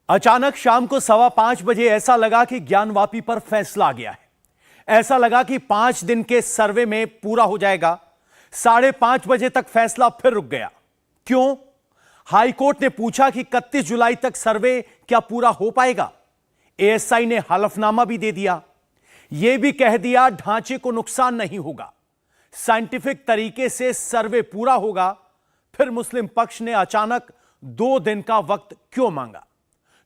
अचानक शाम को 5:15 ऐसा लगा कि ज्ञानवापी पर फैसला आ गया है। ऐसा लगा कि 5 दिन के सर्वे में पूरा हो जाएगा। 5:30 बजे तक फैसला फिर रुक गया। क्यों? हाईकोर्ट ने पूछा कि 31 जुलाई तक सर्वे क्या पूरा हो पाएगा। एएसआई ने हलफनामा भी दे दिया। यह भी कह दिया ढांचे को नुकसान नहीं होगा, साइंटिफिक तरीके से सर्वे पूरा होगा। फिर मुस्लिम पक्ष ने अचानक 2 दिन का वक्त क्यों मांगा?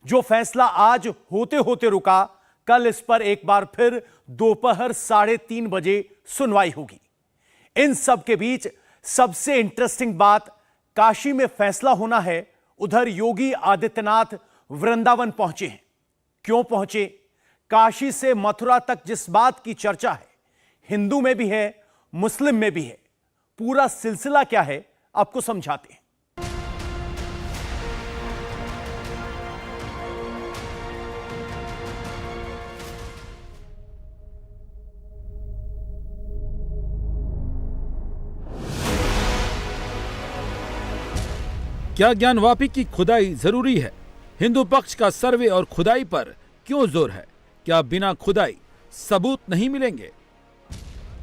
जो फैसला आज होते होते रुका, कल इस पर एक बार फिर दोपहर 3:30 बजे सुनवाई होगी। इन सब के बीच सबसे इंटरेस्टिंग बात, काशी में फैसला होना है। उधर योगी आदित्यनाथ वृंदावन पहुंचे हैं। क्यों पहुंचे? काशी से मथुरा तक जिस बात की चर्चा है, हिंदू में भी है, मुस्लिम में भी है। पूरा सिलसिला क्या है, आपको समझाते हैं। क्या ज्ञानवापी की खुदाई जरूरी है? हिंदू पक्ष का सर्वे और खुदाई पर क्यों जोर है? क्या बिना खुदाई सबूत नहीं मिलेंगे?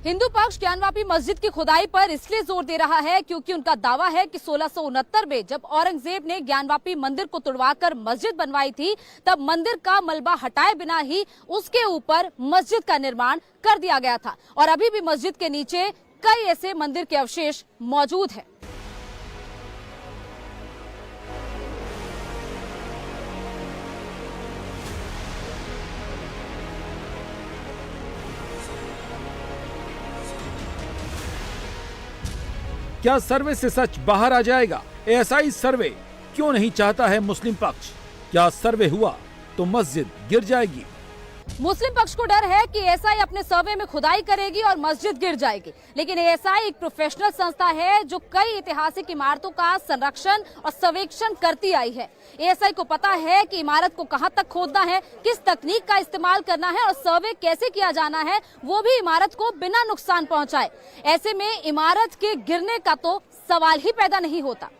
हिंदू पक्ष ज्ञानवापी मस्जिद की खुदाई पर इसलिए जोर दे रहा है क्योंकि उनका दावा है कि 1669 में जब औरंगजेब ने ज्ञानवापी मंदिर को तुड़वाकर मस्जिद बनवाई थी, तब मंदिर का मलबा हटाए बिना ही उसके ऊपर मस्जिद का निर्माण कर दिया गया था। और अभी भी मस्जिद के नीचे कई ऐसे मंदिर के अवशेष मौजूद है। क्या सर्वे से सच बाहर आ जाएगा? एएसआई सर्वे क्यों नहीं चाहता है मुस्लिम पक्ष? क्या सर्वे हुआ तो मस्जिद गिर जाएगी? मुस्लिम पक्ष को डर है कि एएसआई अपने सर्वे में खुदाई करेगी और मस्जिद गिर जाएगी। लेकिन एएसआई एक प्रोफेशनल संस्था है जो कई ऐतिहासिक इमारतों का संरक्षण और सर्वेक्षण करती आई है। एएसआई को पता है कि इमारत को कहां तक खोदना है, किस तकनीक का इस्तेमाल करना है और सर्वे कैसे किया जाना है, वो भी इमारत को बिना नुकसान पहुंचाए। ऐसे में इमारत के गिरने का तो सवाल ही पैदा नहीं होता।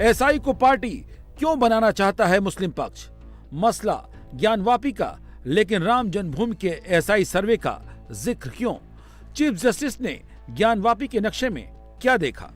एएसआई को पार्टी क्यों बनाना चाहता है मुस्लिम पक्ष? मसला ज्ञानवापी का, लेकिन राम जन्मभूमि के एएसआई सर्वे का जिक्र क्यों? चीफ जस्टिस ने ज्ञानवापी के नक्शे में क्या देखा?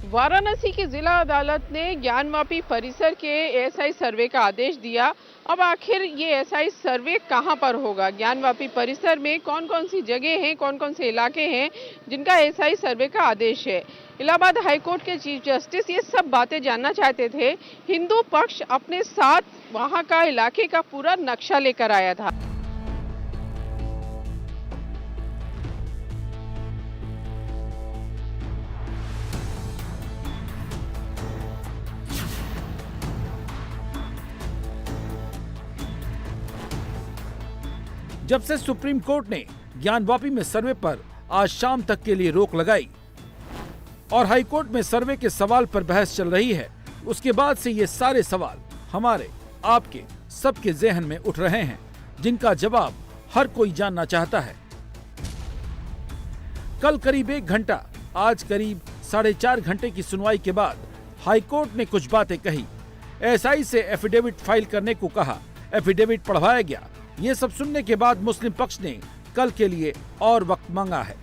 वाराणसी की जिला अदालत ने ज्ञानवापी परिसर के एएसआई सर्वे का आदेश दिया। अब आखिर ये एएसआई सर्वे कहां पर होगा? ज्ञानवापी परिसर में कौन कौन सी जगह हैं, कौन कौन से इलाके हैं जिनका एएसआई सर्वे का आदेश है? इलाहाबाद हाईकोर्ट के चीफ जस्टिस ये सब बातें जानना चाहते थे। हिंदू पक्ष अपने साथ वहां का इलाके का पूरा नक्शा लेकर आया था। जब से सुप्रीम कोर्ट ने ज्ञानवापी में सर्वे पर आज शाम तक के लिए रोक लगाई और हाईकोर्ट में सर्वे के सवाल पर बहस चल रही है, उसके बाद से ये सारे सवाल हमारे, आपके, सबके ज़हन में उठ रहे हैं, जिनका जवाब हर कोई जानना चाहता है। कल करीब 1 घंटा, आज करीब 4.5 घंटे की सुनवाई के बाद हाईकोर्ट ने कुछ बातें कही। एएसआई से एफिडेविट फाइल करने को कहा। एफिडेविट पढ़वाया गया। ये सब सुनने के बाद मुस्लिम पक्ष ने कल के लिए और वक्त मांगा है।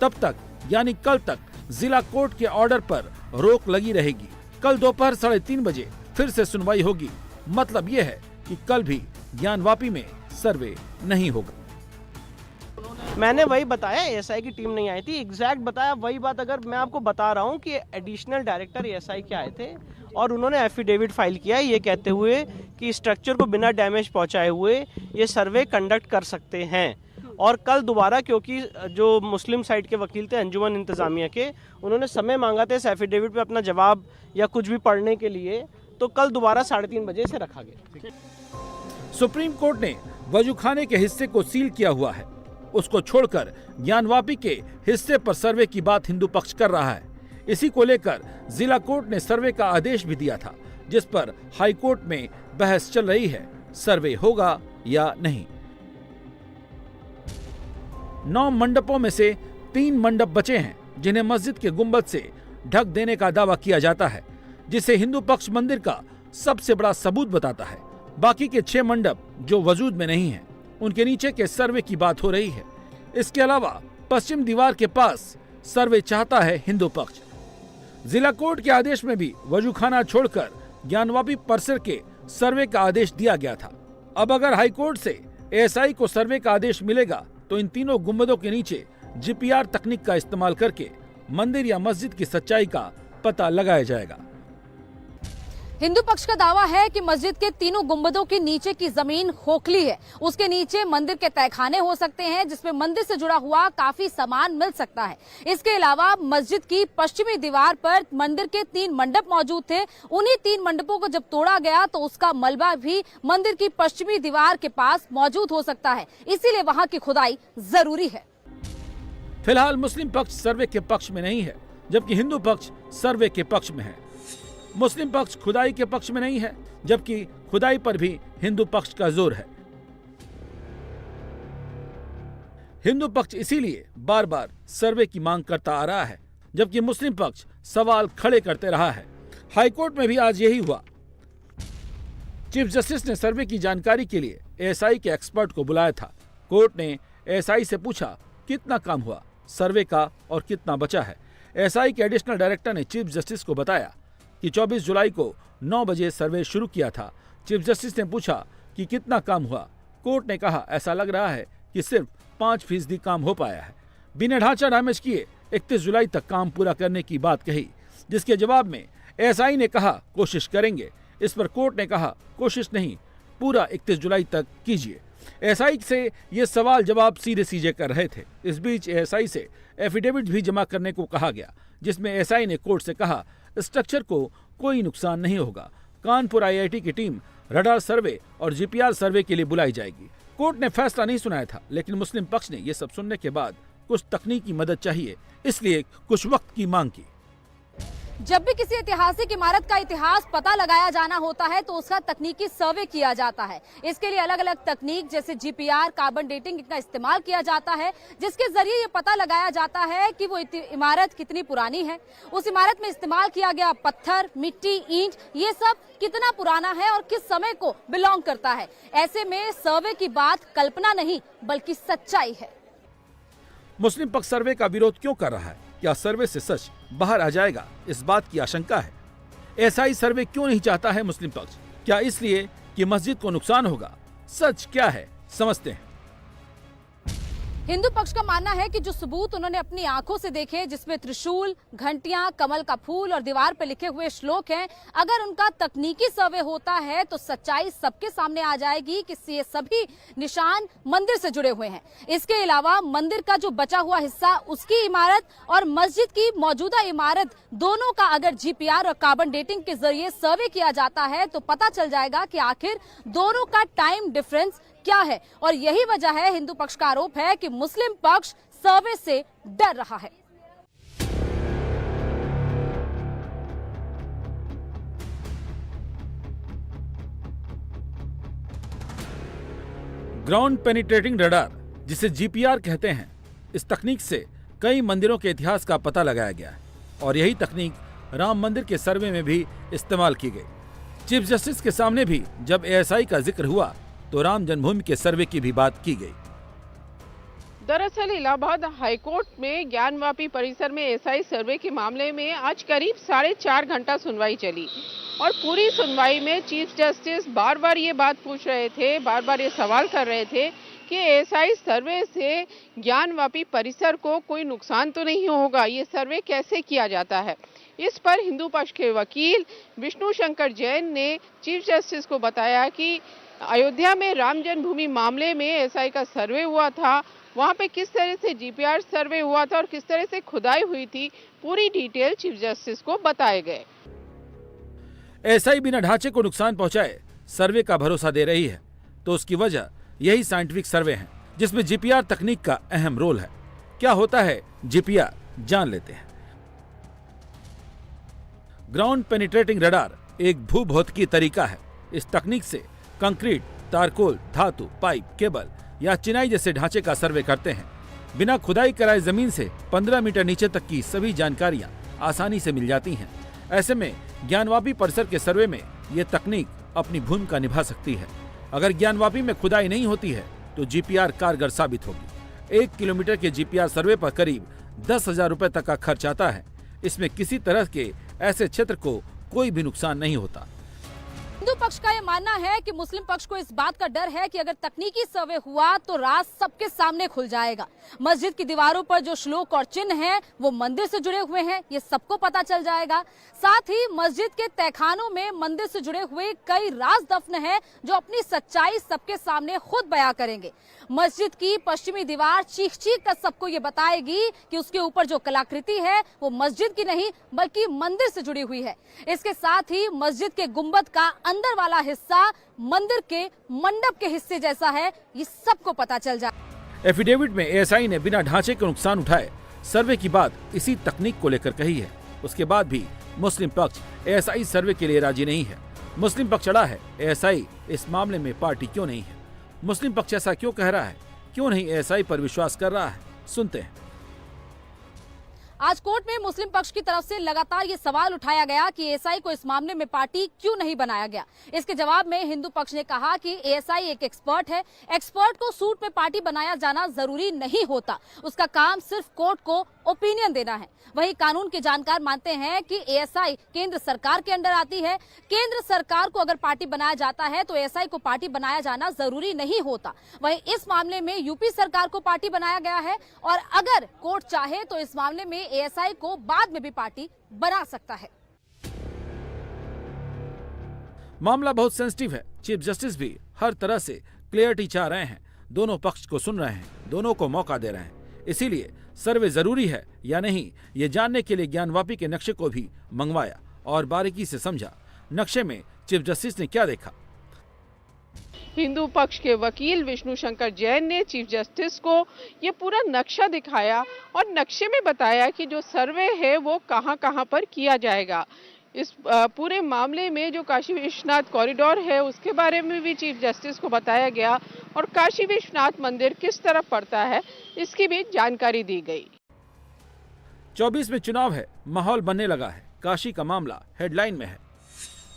तब तक यानी कल तक जिला कोर्ट के ऑर्डर पर रोक लगी रहेगी। कल दोपहर 3:30 बजे फिर से सुनवाई होगी। मतलब ये है कि कल भी ज्ञानवापी में सर्वे नहीं होगा। मैंने वही बताया, एएसआई की टीम नहीं आई थी, एग्जैक्ट बताया वही बात। अगर मैं आपको बता रहा हूँ कि एडिशनल डायरेक्टर एएसआई के आए थे और उन्होंने एफिडेविट फाइल किया ये कहते हुए कि स्ट्रक्चर को बिना डैमेज पहुंचाए हुए ये सर्वे कंडक्ट कर सकते हैं। और कल दोबारा, क्योंकि जो मुस्लिम साइड के वकील थे अंजुमन इंतजामिया के, उन्होंने समय मांगा था इस एफिडेविट पे अपना जवाब या कुछ भी पढ़ने के लिए, तो कल दोबारा 3:30 बजे से रखा गया। सुप्रीम कोर्ट ने वजूखाने के हिस्से को सील किया हुआ है। उसको छोड़कर ज्ञानवापी के हिस्से पर सर्वे की बात हिंदू पक्ष कर रहा है। इसी को लेकर जिला कोर्ट ने सर्वे का आदेश भी दिया था, जिस पर हाई कोर्ट में बहस चल रही है, सर्वे होगा या नहीं। 9 मंडपों में से 3 मंडप बचे हैं जिन्हें मस्जिद के गुंबद से ढक देने का दावा किया जाता है, जिसे हिंदू पक्ष मंदिर का सबसे बड़ा सबूत बताता है। बाकी के 6 मंडप जो वजूद में नहीं हैं, उनके नीचे के सर्वे की बात हो रही है। इसके अलावा पश्चिम दीवार के पास सर्वे चाहता है हिंदू पक्ष। जिला कोर्ट के आदेश में भी वजूखाना छोड़कर ज्ञानवापी परिसर के सर्वे का आदेश दिया गया था। अब अगर हाईकोर्ट से एएसआई को सर्वे का आदेश मिलेगा तो इन तीनों गुंबदों के नीचे जीपीआर तकनीक का इस्तेमाल करके मंदिर या मस्जिद की सच्चाई का पता लगाया जाएगा। हिंदू पक्ष का दावा है कि मस्जिद के तीनों गुंबदों के नीचे की जमीन खोखली है। उसके नीचे मंदिर के तहखाने हो सकते हैं, जिसमें मंदिर से जुड़ा हुआ काफी सामान मिल सकता है। इसके अलावा मस्जिद की पश्चिमी दीवार पर मंदिर के 3 मंडप मौजूद थे। उन्हीं 3 मंडपों को जब तोड़ा गया तो उसका मलबा भी मंदिर की पश्चिमी दीवार के पास मौजूद हो सकता है, इसीलिए वहां की खुदाई जरूरी है। फिलहाल मुस्लिम पक्ष सर्वे के पक्ष में नहीं है, जबकि हिंदू पक्ष सर्वे के पक्ष में है। मुस्लिम पक्ष खुदाई के पक्ष में नहीं है, जबकि खुदाई पर भी हिंदू पक्ष का जोर है। हिंदू पक्ष इसीलिए बार बार सर्वे की मांग करता आ रहा है, जबकि मुस्लिम पक्ष सवाल खड़े करते रहा है। हाईकोर्ट में भी आज यही हुआ। चीफ जस्टिस ने सर्वे की जानकारी के लिए एएसआई के एक्सपर्ट को बुलाया था। कोर्ट ने एएसआई से पूछा कितना काम हुआ सर्वे का और कितना बचा है। एएसआई के एडिशनल डायरेक्टर ने चीफ जस्टिस को बताया कि 24 जुलाई को 9 बजे सर्वे शुरू किया था। चीफ जस्टिस ने पूछा कि कितना काम हुआ। कोर्ट ने कहा ऐसा लग रहा है कि सिर्फ 5% काम हो पाया है। बिना ढांचा डैमेज किए 31 जुलाई तक काम पूरा करने की बात कही, जिसके जवाब में एएसआई ने कहा कोशिश करेंगे। इस पर कोर्ट ने कहा कोशिश नहीं, पूरा 31 जुलाई तक कीजिए। एएसआई से ये सवाल जवाब सीधे सीधे कर रहे थे। इस बीच एएसआई से एफिडेविट भी जमा करने को कहा गया, जिसमें एएसआई ने कोर्ट से कहा स्ट्रक्चर को कोई नुकसान नहीं होगा। कानपुर आईआईटी की टीम रडार सर्वे और जीपीआर सर्वे के लिए बुलाई जाएगी। कोर्ट ने फैसला नहीं सुनाया था, लेकिन मुस्लिम पक्ष ने यह सब सुनने के बाद कुछ तकनीकी मदद चाहिए, इसलिए कुछ वक्त की मांग की। जब भी किसी ऐतिहासिक इमारत का इतिहास पता लगाया जाना होता है तो उसका तकनीकी सर्वे किया जाता है। इसके लिए अलग अलग तकनीक जैसे जीपीआर, कार्बन डेटिंग का इस्तेमाल किया जाता है, जिसके जरिए ये पता लगाया जाता है कि वो इमारत कितनी पुरानी है, उस इमारत में इस्तेमाल किया गया पत्थर, मिट्टी, ईंट, ये सब कितना पुराना है और किस समय को बिलोंग करता है। ऐसे में सर्वे की बात कल्पना नहीं बल्कि सच्चाई है। मुस्लिम पक्ष सर्वे का विरोध क्यों कर रहा है? क्या सर्वे से सच बाहर आ जाएगा, इस बात की आशंका है। एएसआई सर्वे क्यों नहीं चाहता है मुस्लिम पक्ष? क्या इसलिए कि मस्जिद को नुकसान होगा? सच क्या है, समझते हैं। हिंदू पक्ष का मानना है कि जो सबूत उन्होंने अपनी आंखों से देखे, जिसमें त्रिशूल, घंटियां, कमल का फूल और दीवार पर लिखे हुए श्लोक हैं, अगर उनका तकनीकी सर्वे होता है तो सच्चाई सबके सामने आ जाएगी कि ये सभी निशान मंदिर से जुड़े हुए हैं। इसके अलावा मंदिर का जो बचा हुआ हिस्सा, उसकी इमारत और मस्जिद की मौजूदा इमारत, दोनों का अगर जीपीआर और कार्बन डेटिंग के जरिए सर्वे किया जाता है तो पता चल जाएगा कि आखिर दोनों का टाइम डिफरेंस क्या है। और यही वजह है, हिंदू पक्ष का आरोप है कि मुस्लिम पक्ष सर्वे से डर रहा है। ग्राउंड पेनिट्रेटिंग रडार, जिसे जीपीआर कहते हैं, इस तकनीक से कई मंदिरों के इतिहास का पता लगाया गया है और यही तकनीक राम मंदिर के सर्वे में भी इस्तेमाल की गई। चीफ जस्टिस के सामने भी जब एएसआई का जिक्र हुआ तो राम जन्मभूमि के सर्वे की भी बात की गई। दरअसल इलाहाबाद हाईकोर्ट में ज्ञानवापी परिसर में एएसआई सर्वे के मामले में आज करीब 4.5 घंटा सुनवाई चली और पूरी सुनवाई में चीफ जस्टिस बार बार ये बात पूछ रहे थे, बार बार ये सवाल कर रहे थे कि एएसआई सर्वे से ज्ञानवापी परिसर को कोई नुकसान तो नहीं होगा, ये सर्वे कैसे किया जाता है। इस पर हिंदू पक्ष के वकील विष्णु शंकर जैन ने चीफ जस्टिस को बताया कि अयोध्या में राम जन्मभूमि मामले में एएसआई का सर्वे हुआ था, वहां पे किस तरह से जीपीआर सर्वे हुआ था और किस तरह से खुदाई हुई थी, पूरी डिटेल चीफ जस्टिस को बताए गए। एएसआई बिना ढांचे को नुकसान पहुंचाए सर्वे का भरोसा दे रही है, तो उसकी वजह यही साइंटिफिक सर्वे है, जिसमें जीपीआर तकनीक का अहम रोल है। क्या होता है जीपीआर, जान लेते हैं। ग्राउंड पेनिट्रेटिंग रडार एक भूभौतिकी तरीका है। इस तकनीक से कंक्रीट, तारकोल, धातु, पाइप, केबल या चिनाई जैसे ढांचे का सर्वे करते हैं। बिना खुदाई कराए जमीन से 15 मीटर नीचे तक की सभी जानकारियां आसानी से मिल जाती हैं। ऐसे में ज्ञानवापी परिसर के सर्वे में ये तकनीक अपनी भूमिका निभा सकती है। अगर ज्ञानवापी में खुदाई नहीं होती है तो जीपीआर कारगर साबित होगी। 1 किलोमीटर के जीपीआर सर्वे पर करीब 10,000 रुपए तक का खर्च आता है। इसमें किसी तरह के ऐसे क्षेत्र को कोई भी नुकसान नहीं होता। हिंदू पक्ष का यह मानना है कि मुस्लिम पक्ष को इस बात का डर है कि अगर तकनीकी सर्वे हुआ तो राज सबके सामने खुल जाएगा। मस्जिद की दीवारों पर जो श्लोक और चिन्ह हैं वो मंदिर से जुड़े हुए हैं, ये सबको पता चल जाएगा। साथ ही मस्जिद के तहखानों में मंदिर से जुड़े हुए कई राज दफन है जो अपनी सच्चाई सबके सामने खुद बयां करेंगे। मस्जिद की पश्चिमी दीवार चीख चीख कर सबको ये बताएगी कि उसके ऊपर जो कलाकृति है वो मस्जिद की नहीं बल्कि मंदिर से जुड़ी हुई है। इसके साथ ही मस्जिद के गुंबद का अंदर वाला हिस्सा मंदिर के मंडप के हिस्से जैसा है, ये सबको पता चल जाए। एफिडेविट में एएसआई ने बिना ढांचे के नुकसान उठाए सर्वे की बात इसी तकनीक को लेकर कही है। उसके बाद भी मुस्लिम पक्ष एएसआई सर्वे के लिए राजी नहीं है। मुस्लिम पक्ष अड़ा है, एएसआई इस मामले में पार्टी क्यों नहीं है। मुस्लिम पक्ष ऐसा क्यों कह रहा है, क्यों नहीं एएसआई पर विश्वास कर रहा है, सुनते हैं। आज कोर्ट में मुस्लिम पक्ष की तरफ से लगातार ये सवाल उठाया गया कि एएसआई को इस मामले में पार्टी क्यों नहीं बनाया गया। इसके जवाब में हिंदू पक्ष ने कहा कि एएसआई एक एक्सपर्ट है, एक्सपर्ट को सूट में पार्टी बनाया जाना जरूरी नहीं होता, उसका काम सिर्फ कोर्ट को ओपिनियन देना है। वहीं कानून के जानकार मानते हैं कि एएसआई केंद्र सरकार के अंडर आती है। केंद्र सरकार को अगर पार्टी बनाया जाता है तो एएसआई को पार्टी बनाया जाना जरूरी नहीं होता। वहीं इस मामले में यूपी सरकार को पार्टी बनाया गया है और अगर कोर्ट चाहे तो इस मामले में एएसआई को बाद में भी पार्टी बना सकता है। मामला बहुत सेंसिटिव है। चीफ जस्टिस भी हर तरह से क्लियरिटी चाह रहे हैं, दोनों पक्ष को सुन रहे हैं, दोनों को मौका दे रहे हैं। इसीलिए सर्वे जरूरी है या नहीं ये जानने के लिए ज्ञानवापी के नक्शे को भी मंगवाया और बारीकी से समझा। नक्शे में चीफ जस्टिस ने क्या देखा। हिंदू पक्ष के वकील विष्णु शंकर जैन ने चीफ जस्टिस को ये पूरा नक्शा दिखाया और नक्शे में बताया कि जो सर्वे है वो कहां-कहां पर किया जाएगा। इस पूरे मामले में जो काशी विश्वनाथ कॉरिडोर है उसके बारे में भी चीफ जस्टिस को बताया गया और काशी विश्वनाथ मंदिर किस तरफ पड़ता है इसकी भी जानकारी दी गई। 24 में चुनाव है, माहौल बनने लगा है। काशी का मामला हेडलाइन में है।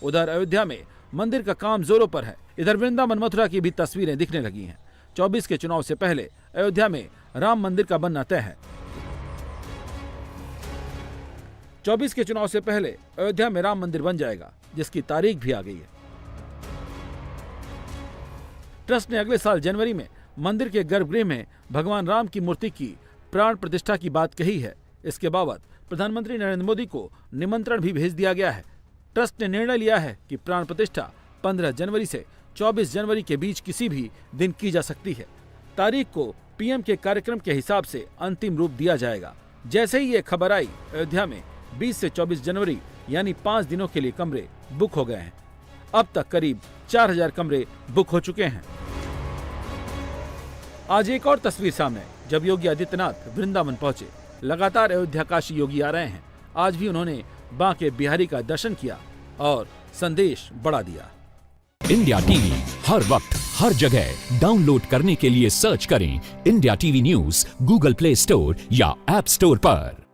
उधर अयोध्या में मंदिर का काम जोरों पर है। इधर वृंदावन मथुरा की भी तस्वीरें दिखने लगी हैं। 24 के चुनाव से पहले अयोध्या में राम मंदिर का बनना तय है। 24 के चुनाव से पहले अयोध्या में राम मंदिर बन जाएगा, जिसकी तारीख भी आ गई है। ट्रस्ट ने अगले साल जनवरी में मंदिर के गर्भगृह में भगवान राम की मूर्ति की प्राण प्रतिष्ठा की बात कही है। इसके बाबत प्रधानमंत्री नरेंद्र मोदी को निमंत्रण भी भेज दिया गया है। ट्रस्ट ने निर्णय लिया है कि प्राण प्रतिष्ठा 15 जनवरी से 24 जनवरी के बीच किसी भी दिन की जा सकती है। तारीख को पीएम के कार्यक्रम के हिसाब से अंतिम रूप दिया जाएगा। जैसे ही ये खबर आई, अयोध्या में 20 से 24 जनवरी यानी 5 दिनों के लिए कमरे बुक हो गए हैं। अब तक करीब 4000 कमरे बुक हो चुके हैं। आज एक और तस्वीर सामने, जब योगी आदित्यनाथ वृंदावन पहुंचे। लगातार अयोध्या काशी योगी आ रहे हैं। आज भी उन्होंने बांके बिहारी का दर्शन किया और संदेश बढ़ा दिया। इंडिया टीवी हर वक्त हर जगह डाउनलोड करने के लिए सर्च करें India TV news Google play store या ऐप स्टोर पर।